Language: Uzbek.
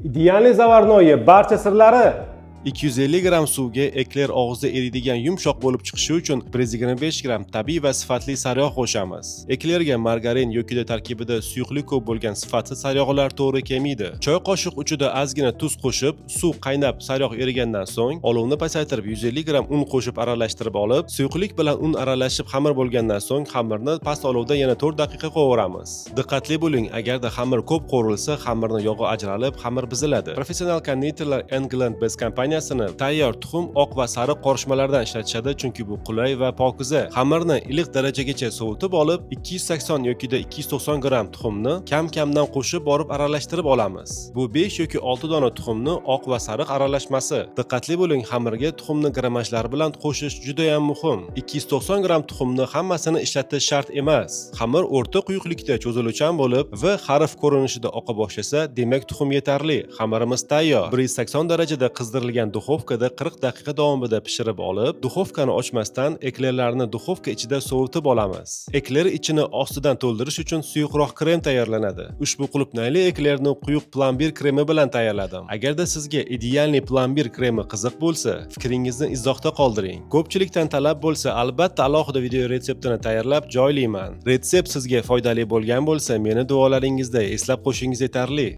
Idealniy zavarnoyi barcha sirlari. 250 gram suvga ekler og'zida eriydigan yumshoq bo'lib chiqishi uchun 125 gram tabiiy va sifatli sariyog' qo'shamiz. Eklerga margarin yoki tarkibida suyuqlik ko'p bo'lgan sifatsiz sariyog'lar to'g'ri kelmaydi. Choy qoshiq uchida ozgina tuz qo'shib, suv qaynab sariyog' erigandan so'ng, olovni pasaytirib 150 gram un qo'shib aralashtirib olib, suyuqlik bilan un aralashib xamir bo'lgandan so'ng xamirni past olovda yana 4 daqiqa qovuramiz. Diqqatli bo'ling, agarda xamir ko'p qovurilsa, xamirni yog'i ajralib, xamir buziladi. Professional konditorlar England Best kompaniyasini tayyor tuxum, oq va sariq qorishmalardan ishlatishadi, chunki bu qulay va pokiza. Xamirni iliq darajagacha sovutib olib, 280 yoki 290 gram tuxumni kam-kamdan qo'shib borib aralashtirib olamiz. Bu 5 yoki 6 dona tuxumni oq va sariq aralashmasi. Diqqatli bo'ling, xamirga tuxumni grammajlar bilan qo'shish juda ham muhim. 290 gram tuxumni hammasini ishlatish shart emas. Xamir o'rta quyuqlikda cho'ziluvchan bo'lib va xarf ko'rinishida oqa boshlasa, demak tuxum yetarli. Xamirimiz tayyor. 180 darajada qizdirilgan duxovkada 40 daqiqa davomida pishirib olib, duxovkani ochmasdan eklerlarni duxovka ichida sovutib olamiz. Ekler ichini ostidan to'ldirish uchun suyuqroq krem tayyorlanadi. Ushbu qulupnayli eklerni quyuq plombir kremi bilan tayyorladim. Agarda sizga idealniy plombir kremi qiziq bo'lsa, fikringizni izohda qoldiring. Ko'pchilikdan talab bo'lsa, albatta alohida video retseptini tayyorlab joylayman. Retsept sizga foydali bo'lgan bo'lsa, meni duolaringizda eslab qo'shingiz yetarli.